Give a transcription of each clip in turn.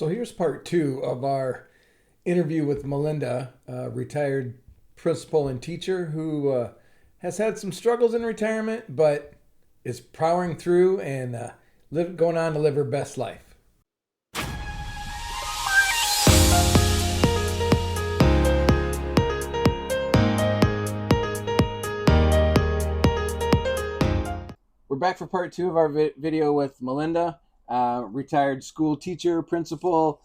So here's part two of our interview with Melinda, a retired principal and teacher who has had some struggles in retirement, but is powering through and going on to live her best life. We're back for part two of our video with Melinda, retired school teacher, principal,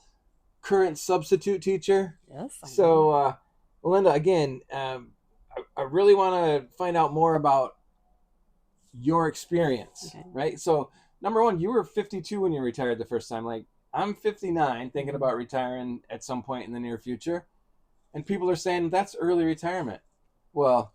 current substitute teacher. Yes. So, Melinda, again, I really want to find out more about your experience, Okay. right? So, number one, you were 52 when you retired the first time. Like, I'm 59, thinking about retiring at some point in the near future, and people are saying that's early retirement. Well,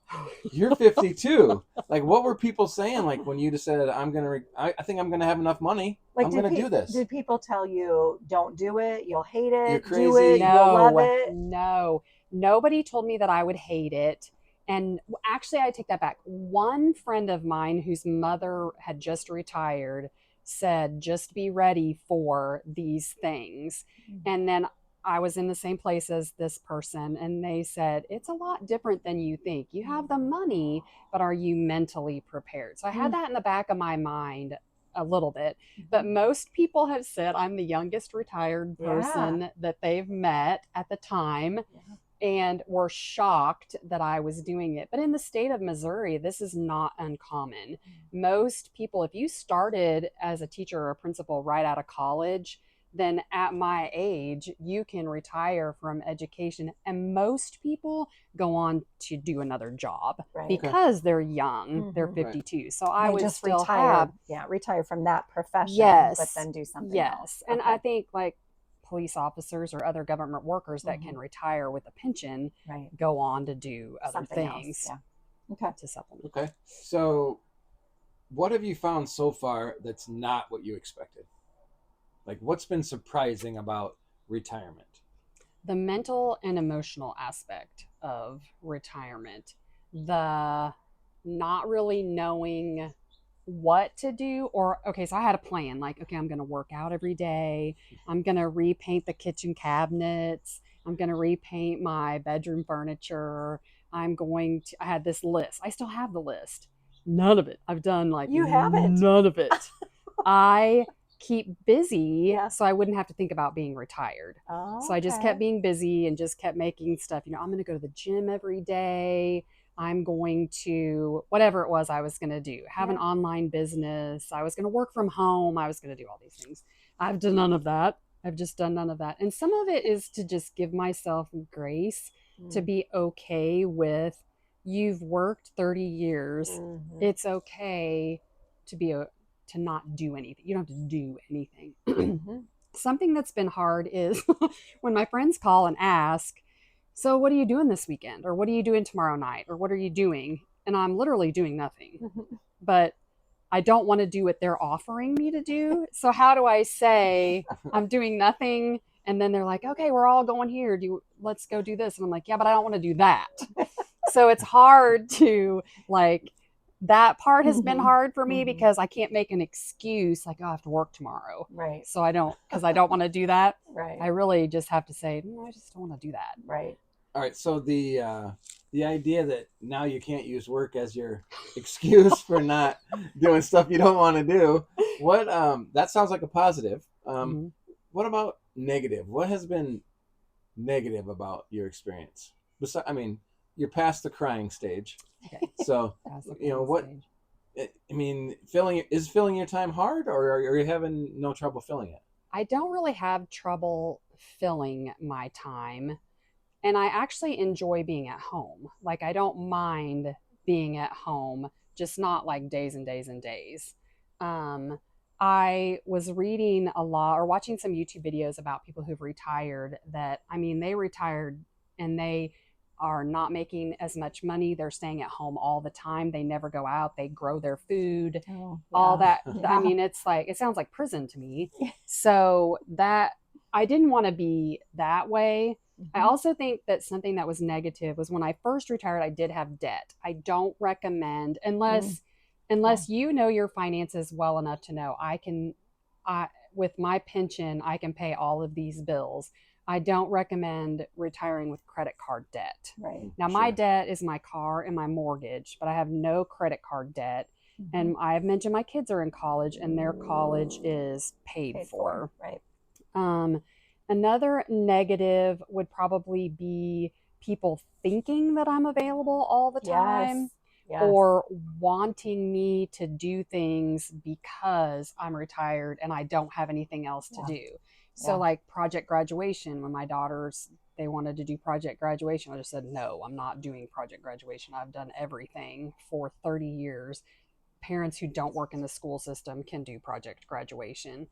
you're 52. Like, what were people saying? Like, when you decided, I think I'm gonna have enough money. Like, I'm gonna do this. Did people tell you, don't do it, you'll hate it, You're do crazy. it, you'll love it? No, nobody told me that I would hate it. And actually, I take that back. One friend of mine whose mother had just retired said, just be ready for these things. And then I was in the same place as this person, and they said, it's a lot different than you think. You have the money, but are you mentally prepared? So I had that in the back of my mind a little bit. But most people have said I'm the youngest retired person that they've met at the time. And were shocked that I was doing it. But in the state of Missouri, this is not uncommon. Most people, if you started as a teacher or a principal right out of college, then at my age, you can retire from education. And most people go on to do another job because they're young, they're 52. So I would just still retire from that profession, but then do something else. And I think like police officers or other government workers that can retire with a pension go on to do other Something things else. to supplement. Okay. So what have you found so far that's not what you expected? Like, what's been surprising about retirement? The mental and emotional aspect of retirement, the not really knowing what to do, or okay, so I had a plan, like, okay, I'm going to work out every day, I'm going to repaint the kitchen cabinets, I'm going to repaint my bedroom furniture, I had this list. I still have the list. None of it I've done. Like, you haven't? None of it. I keep busy so I wouldn't have to think about being retired. So I just kept being busy and just kept making stuff. I'm going to go to the gym every day. I'm going to, whatever it was I was going to do, have an online business. I was going to work from home. I was going to do all these things. I've done none of that. I've just done none of that. And some of it is to just give myself grace, to be okay with, you've worked 30 years. It's okay to not do anything. You don't have to do anything. Something that's been hard is when my friends call and ask, so what are you doing this weekend? Or what are you doing tomorrow night? Or what are you doing? And I'm literally doing nothing. But I don't want to do what they're offering me to do. So how do I say I'm doing nothing? And then they're like, okay, we're all going here. Let's go do this. And I'm like, yeah, but I don't want to do that. So it's hard to that part has been hard for me because I can't make an excuse like, oh, I have to work tomorrow. Right. So I don't want to do that. Right. I really just have to say, no, I just don't want to do that. Right. All right. So the idea that now you can't use work as your excuse for not doing stuff you don't want to do. What that sounds like a positive. What about negative? What has been negative about your experience? You're past the crying stage. Okay. So, what, stage. I mean, filling your time hard, or are you having no trouble filling it? I don't really have trouble filling my time. And I actually enjoy being at home. Like, I don't mind being at home, just not like days and days and days. I was reading a lot or watching some YouTube videos about people who've retired they retired and they are not making as much money. They're staying at home all the time. They never go out. They grow their food, all that. I mean, it sounds like prison to me. So that I didn't want to be that way. I also think that something that was negative was when I first retired, I did have debt. I don't recommend unless you know your finances well enough to know with my pension, I can pay all of these bills. I don't recommend retiring with credit card debt. Right. Now, my debt is my car and my mortgage, but I have no credit card debt. And I have mentioned my kids are in college and their college is paid for. Right. Another negative would probably be people thinking that I'm available all the time. Yes. Or wanting me to do things because I'm retired and I don't have anything else to do. So like project graduation, when my daughters, they wanted to do project graduation, I just said, no, I'm not doing project graduation. I've done everything for 30 years. Parents who don't work in the school system can do project graduation.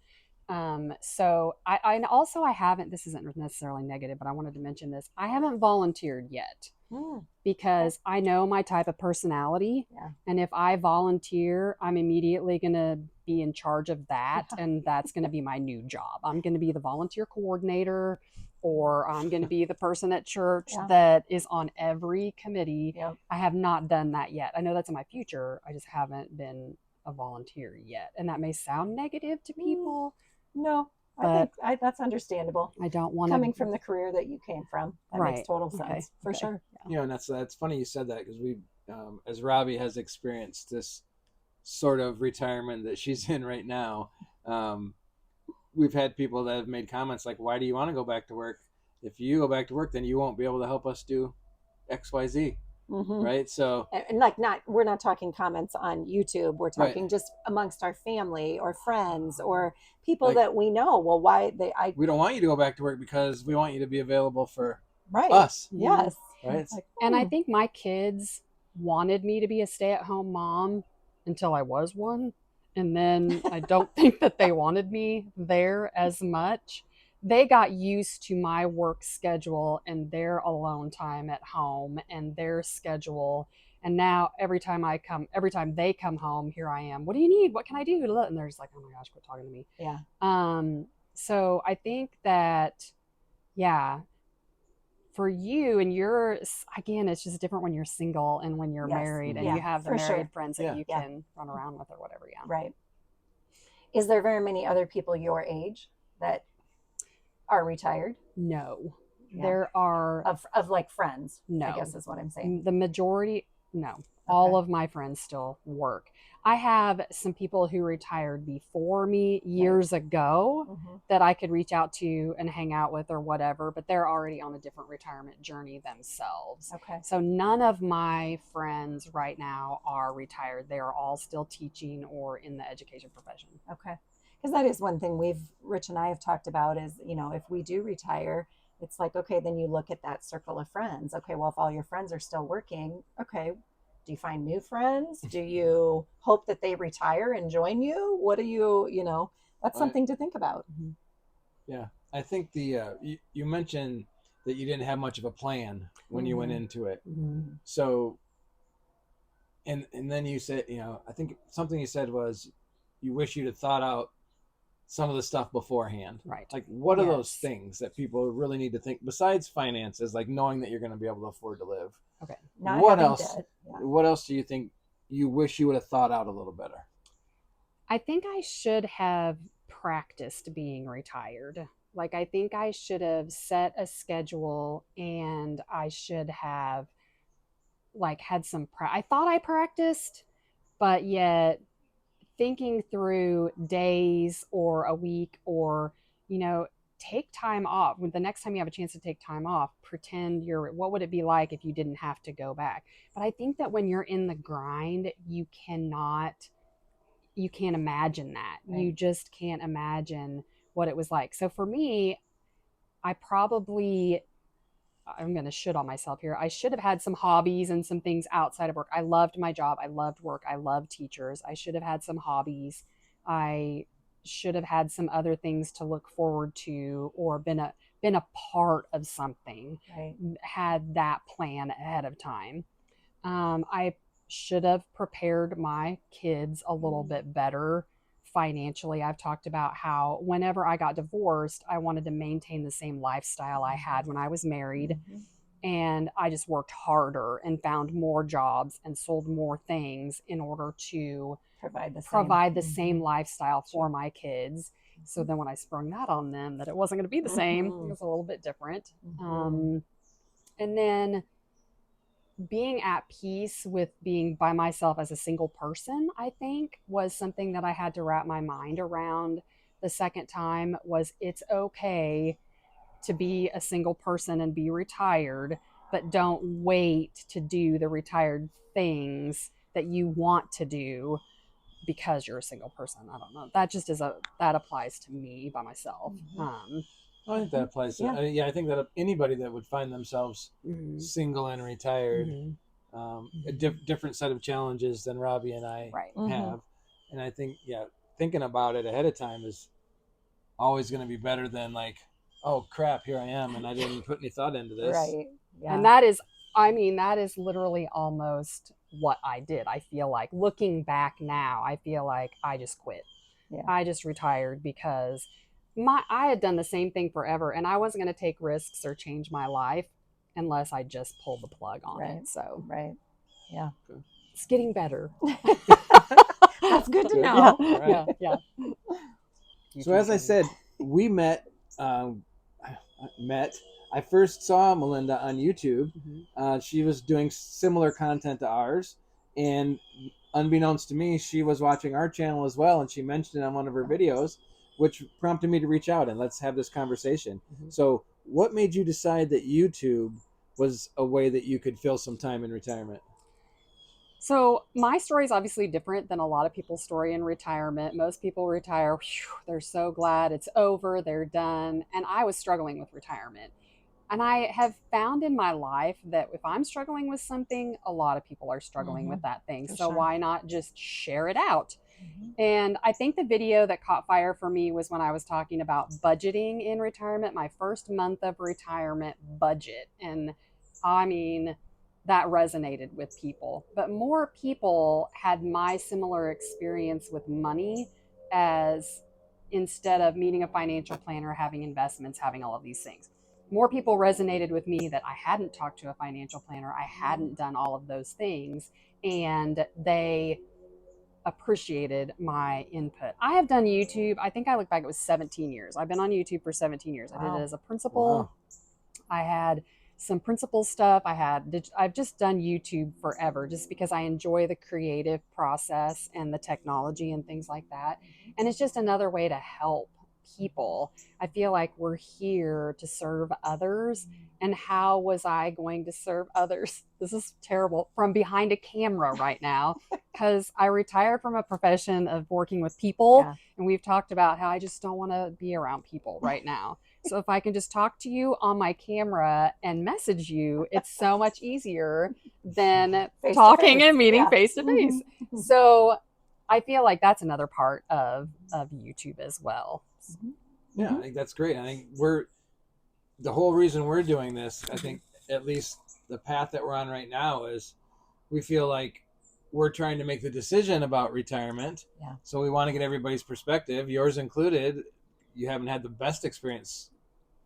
So I also, I haven't, this isn't necessarily negative, but I wanted to mention this. I haven't volunteered yet because I know my type of personality. Yeah. And if I volunteer, I'm immediately going to be in charge of that. Yeah. And that's going to be my new job. I'm going to be the volunteer coordinator, or I'm going to be the person at church that is on every committee. Yep. I have not done that yet. I know that's in my future. I just haven't been a volunteer yet. And that may sound negative to people. No, I think that's understandable. I don't want coming from the career that you came from. That makes total sense for sure. You know, and that's funny you said that, because we, as Robbie has experienced this sort of retirement that she's in right now, we've had people that have made comments like, why do you want to go back to work? If you go back to work, then you won't be able to help us do X, Y, Z. Right. So, and like, we're not talking comments on YouTube. We're talking just amongst our family or friends or people that we know. Well, we don't want you to go back to work because we want you to be available for us. Yes. Right. And I think my kids wanted me to be a stay-at-home mom until I was one. And then I don't think that they wanted me there as much. They got used to my work schedule and their alone time at home and their schedule. And now every time they come home, here I am. What do you need? What can I do? And they're just like, oh my gosh, quit talking to me. Yeah. So I think that, for you and yours, again, it's just different when you're single and when you're married and you have the married friends that you can run around with or whatever. Yeah. Right. Is there very many other people your age that are retired? No. There are of like friends. No, I guess is what I'm saying. The majority, no. Okay. All of my friends still work. I have some people who retired before me years ago that I could reach out to and hang out with or whatever, but they're already on a different retirement journey themselves. Okay. So none of my friends right now are retired. They are all still teaching or in the education profession. Okay. Because that is one thing Rich and I have talked about is, if we do retire, it's like, okay, then you look at that circle of friends. Okay, well, if all your friends are still working, okay, do you find new friends? Do you hope that they retire and join you? What do you, that's something to think about. Yeah. I think you mentioned that you didn't have much of a plan when you went into it. So, and then you said, I think something you said was you wish you'd have thought out some of the stuff beforehand. Right. Like, what are those things that people really need to think besides finances, like knowing that you're going to be able to afford to live? Okay. What else? What else do you think you wish you would have thought out a little better? I think I should have practiced being retired. Like, I think I should have set a schedule and I should have had some I thought I practiced, but yet thinking through days or a week or, take time off. When the next time you have a chance to take time off, pretend what would it be like if you didn't have to go back? But I think that when you're in the grind, you can't imagine that. Right. You just can't imagine what it was like. So for me, I'm going to shit on myself here. I should have had some hobbies and some things outside of work. I loved my job. I loved work. I loved teachers. I should have had some hobbies. I should have had some other things to look forward to or been a part of something. Right. Had that plan ahead of time. I should have prepared my kids a little bit better financially. I've talked about how whenever I got divorced, I wanted to maintain the same lifestyle I had when I was married. And I just worked harder and found more jobs and sold more things in order to provide the same lifestyle for my kids. So then when I sprung that on them, that it wasn't going to be the same, it was a little bit different. And then being at peace with being by myself as a single person, I think, was something that I had to wrap my mind around the second time. Was it's okay to be a single person and be retired, but don't wait to do the retired things that you want to do because you're a single person. I don't know. That just that applies to me by myself. I think that applies to, I think that anybody that would find themselves single and retired, a different set of challenges than Robbie and I have. And I think, thinking about it ahead of time is always going to be better than like, oh crap, here I am and I didn't put any thought into this. Right. Yeah. And that is literally almost what I did. I feel like looking back now, I feel like I just quit. Yeah. I just retired because I had done the same thing forever and I wasn't going to take risks or change my life unless I just pulled the plug on it. So, yeah, it's getting better. That's good to know. Yeah. So as I said, we met. I first saw Melinda on YouTube. She was doing similar content to ours, and unbeknownst to me, she was watching our channel as well, and she mentioned it on one of her videos, which prompted me to reach out and let's have this conversation. So what made you decide that YouTube was a way that you could fill some time in retirement? So my story is obviously different than a lot of people's story in retirement. Most people retire, they're so glad it's over, they're done. And I was struggling with retirement. And I have found in my life that if I'm struggling with something, a lot of people are struggling with that thing. So why not just share it out? And I think the video that caught fire for me was when I was talking about budgeting in retirement, my first month of retirement budget. And I mean, that resonated with people, but more people had my similar experience with money, as instead of meeting a financial planner, having investments, having all of these things. More people resonated with me that I hadn't talked to a financial planner, I hadn't done all of those things, and they appreciated my input. I have done YouTube, I think I look back, it was 17 years. I've been on YouTube for 17 years. I did it as a principal. I had some principal stuff. I've just done YouTube forever just because I enjoy the creative process and the technology and things like that. And it's just another way to help people. I feel like we're here to serve others. And how was I going to serve others? This is terrible. From behind a camera right now, because I retired from a profession of working with people. And we've talked about how I just don't want to be around people right now. So if I can just talk to you on my camera and message you, it's so much easier than talking and meeting face to face. So I feel like that's another part of YouTube as well. Yeah, I think that's great. I think the whole reason we're doing this, I think at least the path that we're on right now is we feel like we're trying to make the decision about retirement. So we want to get everybody's perspective, yours included. You haven't had the best experience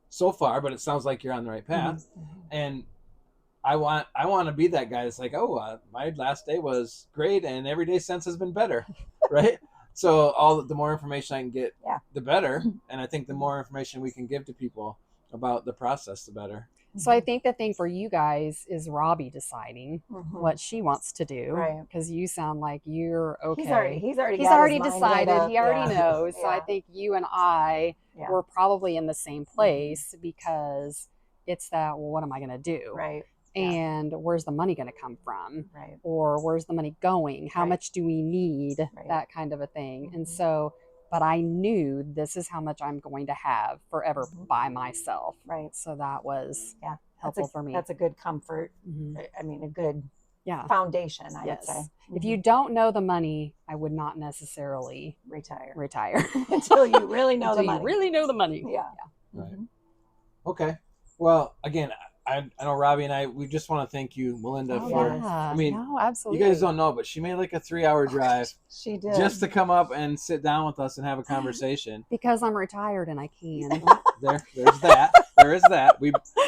so far, but it sounds like you're on the right path. And I want to be that guy that's like, my last day was great and every day since has been better, right? So the more information I can get, the better. And I think the more information we can give to people about the process, the better. So I think the thing for you guys is Robbie deciding what she wants to do, because you sound like you're okay. He's already decided. He already knows. So I think you and I were probably in the same place, because it's that, well, what am I going to do? And where's the money going to come from? Or where's the money going? How much do we need? That kind of a thing. And so, but I knew this is how much I'm going to have forever by myself. So that was helpful for me. That's a good comfort. I mean, a good foundation, I would say. If you don't know the money, I would not necessarily retire until you really know the money. You really know the money. Okay. Well, again, I know Robbie and I, we just want to thank you, Melinda, for, I mean, absolutely. You guys don't know, but she made like a 3-hour drive. She did. Just to come up and sit down with us and have a conversation. Because I'm retired and I can. There's that. there is that.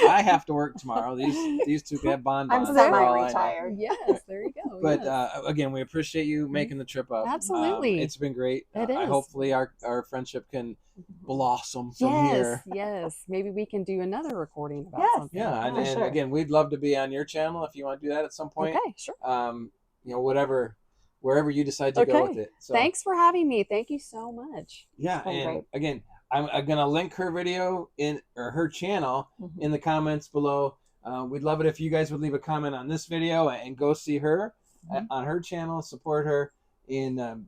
I have to work tomorrow. These two have bonds. I'm semi-retired. Yes, there you go. But yes. Again, we appreciate you making the trip up. Absolutely. It's been great. It is. Hopefully our friendship can blossom from here. Yes. Maybe we can do another recording about something. Yeah, and sure. again, we'd love to be on your channel if you want to do that at some point. Okay, sure. Wherever you decide to go with it. So, thanks for having me. Thank you so much. Yeah, and great. again, I'm gonna link her video or her channel in the comments below. We'd love it if you guys would leave a comment on this video and go see her on her channel, support her, and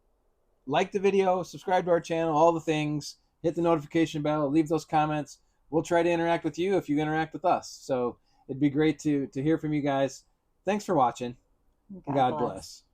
like the video, subscribe to our channel, all the things, hit the notification bell, leave those comments. We'll try to interact with you if you interact with us. So it'd be great to hear from you guys. Thanks for watching. God bless.